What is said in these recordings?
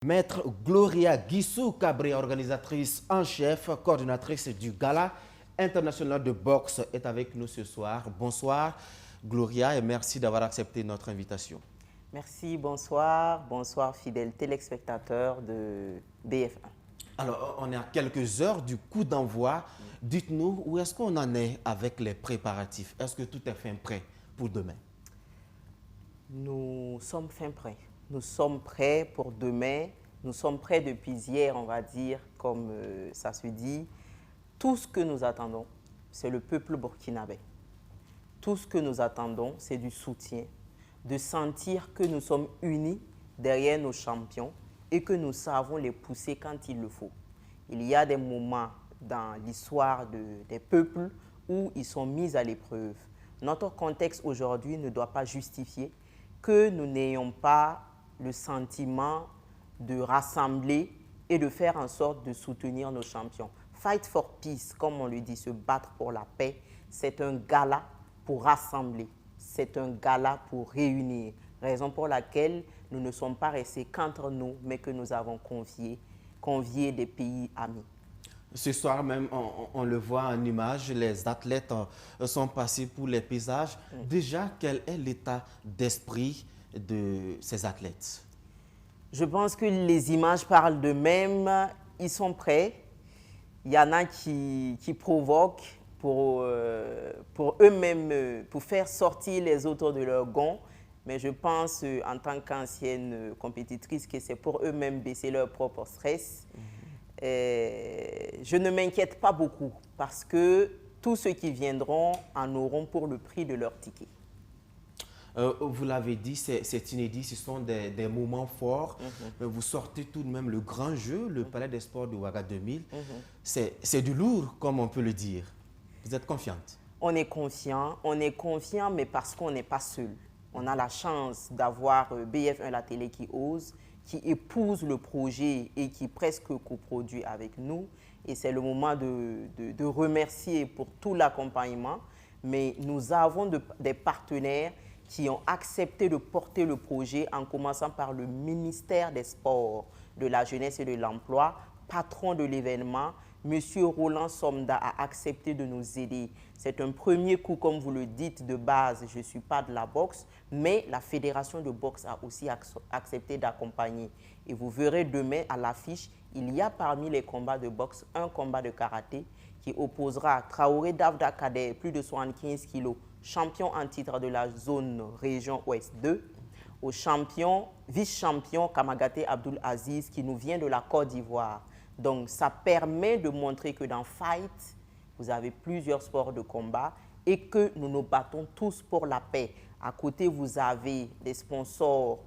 Maître Gloria Guissou Cabré, organisatrice en chef, coordinatrice du Gala international de boxe, est avec nous ce soir. Bonsoir Gloria et merci d'avoir accepté notre invitation. Merci, bonsoir. Bonsoir fidèles téléspectateurs de BF1. Alors, on est à quelques heures du coup d'envoi. Dites-nous, où est-ce qu'on en est avec les préparatifs? Est-ce que tout est fin prêt pour demain? Nous sommes fin prêts. Nous sommes prêts pour demain. Nous sommes prêts depuis hier, on va dire, comme ça se dit. Tout ce que nous attendons, c'est le peuple burkinabé. Tout ce que nous attendons, c'est du soutien, de sentir que nous sommes unis derrière nos champions et que nous savons les pousser quand il le faut. Il y a des moments dans l'histoire des peuples où ils sont mis à l'épreuve. Notre contexte aujourd'hui ne doit pas justifier que nous n'ayons pas le sentiment de rassembler et de faire en sorte de soutenir nos champions. Fight for peace, comme on le dit, se battre pour la paix, c'est un gala pour rassembler, c'est un gala pour réunir. Raison pour laquelle nous ne sommes pas restés qu'entre nous, mais que nous avons convié des pays amis. Ce soir même, on le voit en image, les athlètes sont passés pour les paysages. Déjà, quel est l'état d'esprit de ces athlètes? Je pense que les images parlent d'eux-mêmes, ils sont prêts. Il y en a qui provoquent pour eux-mêmes, pour faire sortir les autres de leur gond. Mais je pense, en tant qu'ancienne compétitrice, que c'est pour eux-mêmes baisser leur propre stress. Je ne m'inquiète pas beaucoup parce que tous ceux qui viendront en auront pour le prix de leur ticket. Vous l'avez dit, c'est inédit, ce sont des moments forts. Vous sortez tout de même le grand jeu, le Palais des Sports de Ouaga 2000. C'est du lourd, comme on peut le dire. Vous êtes confiante? On est confiant, mais parce qu'on n'est pas seul. On a la chance d'avoir BF1 La Télé qui ose, qui épouse le projet et qui presque coproduit avec nous. Et c'est le moment de remercier pour tout l'accompagnement. Mais nous avons des partenaires qui ont accepté de porter le projet, en commençant par le ministère des Sports, de la Jeunesse et de l'Emploi, patron de l'événement. Monsieur Roland Somda a accepté de nous aider. C'est un premier coup, comme vous le dites, de base. Je ne suis pas de la boxe, mais la Fédération de boxe a aussi accepté d'accompagner. Et vous verrez demain à l'affiche, il y a parmi les combats de boxe un combat de karaté qui opposera Traoré Davda Kader, plus de 75 kilos, champion en titre de la zone région Ouest 2, au vice-champion Kamagaté Abdul Aziz qui nous vient de la Côte d'Ivoire. Donc ça permet de montrer que dans Fight, vous avez plusieurs sports de combat et que nous nous battons tous pour la paix. À côté, vous avez des sponsors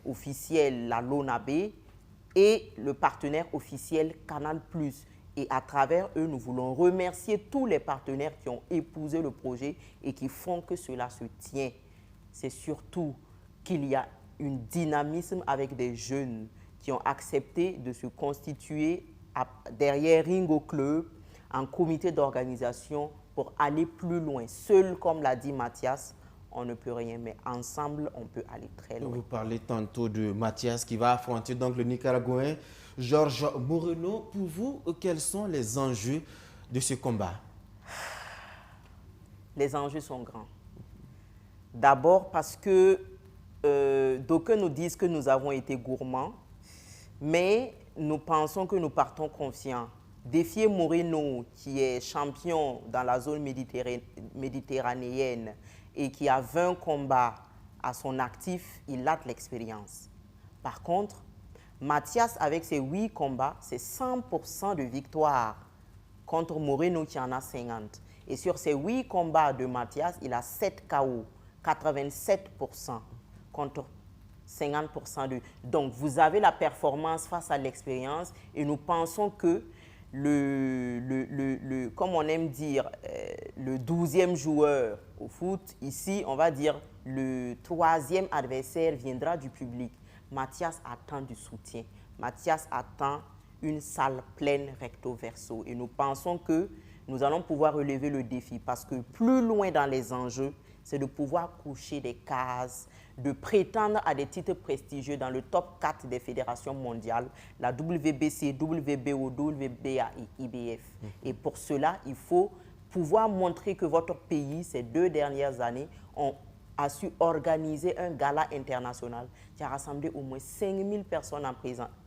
officiels, la LONAB, et le partenaire officiel Canal+. Et à travers eux, nous voulons remercier tous les partenaires qui ont épousé le projet et qui font que cela se tient. C'est surtout qu'il y a un dynamisme avec des jeunes qui ont accepté de se constituer derrière Ringo Club en comité d'organisation pour aller plus loin. Seul, comme l'a dit Mathias, on ne peut rien, mais ensemble, on peut aller très loin. Vous parlez tantôt de Mathias qui va affronter donc le Nicaraguayen Georges Moreno. Pour vous, quels sont les enjeux de ce combat? Les enjeux sont grands. D'abord parce que d'aucuns nous disent que nous avons été gourmands, mais nous pensons que nous partons confiants. Défier Moreno, qui est champion dans la zone méditerranéenne et qui a 20 combats à son actif, il a de l'expérience. Par contre, Mathias, avec ses 8 combats, c'est 100% de victoire contre Moreno qui en a 50. Et sur ces 8 combats de Mathias, il a 7 KO, 87% contre 50% de... Donc, vous avez la performance face à l'expérience et nous pensons que comme on aime dire, le 12e joueur au foot, ici, on va dire le 3e adversaire viendra du public. Mathias attend du soutien. Mathias attend une salle pleine recto verso. Et nous pensons que nous allons pouvoir relever le défi parce que plus loin dans les enjeux, c'est de pouvoir coucher des cases, de prétendre à des titres prestigieux dans le top 4 des fédérations mondiales, la WBC, WBO, WBA et IBF. Et pour cela, il faut pouvoir montrer que votre pays, ces 2 dernières années, a su organiser un gala international qui a rassemblé au moins 5000 personnes en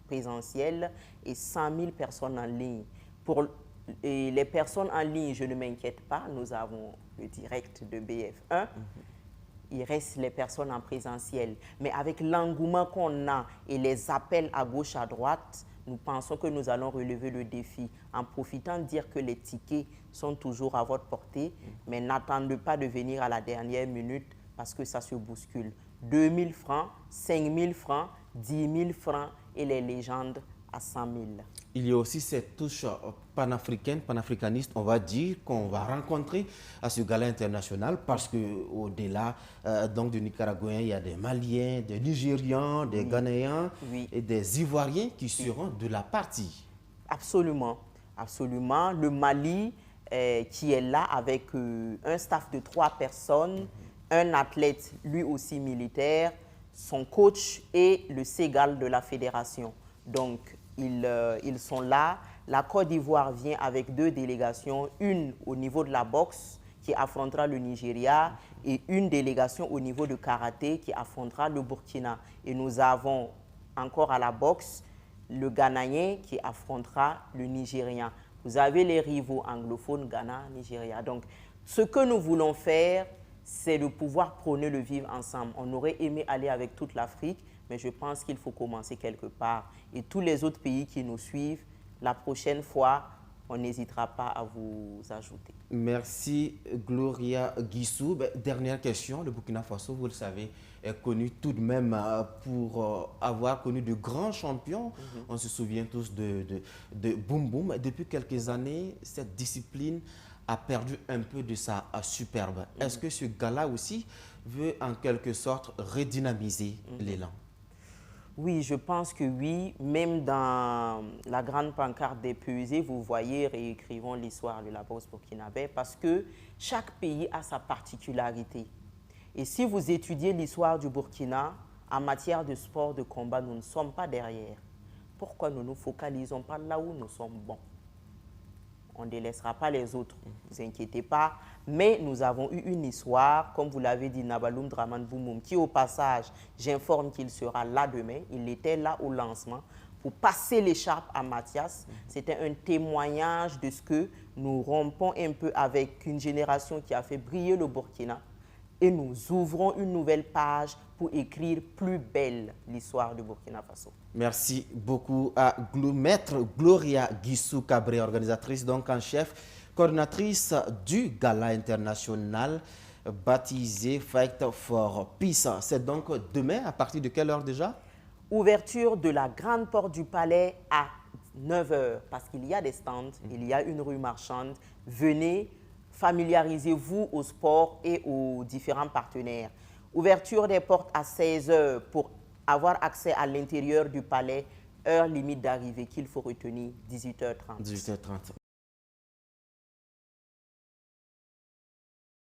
présentiel et 100 000 personnes en ligne. Pour les personnes en ligne, je ne m'inquiète pas, nous avons le direct de BF1. Il reste les personnes en présentiel. Mais avec l'engouement qu'on a et les appels à gauche, à droite, nous pensons que nous allons relever le défi en profitant de dire que les tickets sont toujours à votre portée, mais n'attendez pas de venir à la dernière minute parce que ça se bouscule. 2 000 francs, 5 000 francs, 10 000 francs et les légendes à 100 000. Il y a aussi cette touche panafricaine, panafricaniste, on va dire, qu'on va rencontrer à ce gala international parce qu'au-delà donc du Nicaraguayen, il y a des Maliens, des Nigérians, des Ghanéens et des Ivoiriens qui seront de la partie. Absolument, absolument. Le Mali qui est là avec un staff de 3 personnes, un athlète lui aussi militaire, son coach et le Ségal de la fédération. Donc, ils sont là. La Côte d'Ivoire vient avec 2 délégations, une au niveau de la boxe qui affrontera le Nigeria et une délégation au niveau de karaté qui affrontera le Burkina. Et nous avons encore à la boxe le Ghanéen qui affrontera le Nigérien. Vous avez les rivaux anglophones, Ghana, Nigeria. Donc, ce que nous voulons faire, c'est de pouvoir prôner le vivre ensemble. On aurait aimé aller avec toute l'Afrique, mais je pense qu'il faut commencer quelque part. Et tous les autres pays qui nous suivent, la prochaine fois, on n'hésitera pas à vous ajouter. Merci Gloria Guissou. Dernière question, le Burkina Faso, vous le savez, est connu tout de même pour avoir connu de grands champions. On se souvient tous de Boum Boum. Depuis quelques années, cette discipline a perdu un peu de sa superbe. Est-ce que ce gala aussi veut en quelque sorte redynamiser l'élan? Oui, je pense que oui. Même dans la grande pancarte des pesées, vous voyez, réécrivons l'histoire de la boxe burkinabé parce que chaque pays a sa particularité. Et si vous étudiez l'histoire du Burkina, en matière de sport de combat, nous ne sommes pas derrière. Pourquoi nous ne nous focalisons pas là où nous sommes bons? On ne délaissera pas les autres, ne vous inquiétez pas. Mais nous avons eu une histoire, comme vous l'avez dit, Nabaloum Draman Boumoum, qui au passage, j'informe qu'il sera là demain. Il était là au lancement pour passer l'écharpe à Mathias. C'était un témoignage de ce que nous rompons un peu avec une génération qui a fait briller le Burkina. Et nous ouvrons une nouvelle page pour écrire plus belle l'histoire du Burkina Faso. Merci beaucoup à Maître Gloria Guissou Cabré, organisatrice donc en chef, coordinatrice du Gala international baptisé Fight for Peace. C'est donc demain, à partir de quelle heure déjà? Ouverture de la grande porte du palais à 9 h, parce qu'il y a des stands, il y a une rue marchande. Venez, familiarisez-vous au sport et aux différents partenaires. Ouverture des portes à 16 h pour avoir accès à l'intérieur du palais. Heure limite d'arrivée qu'il faut retenir, 18 h 30. 18 h 30.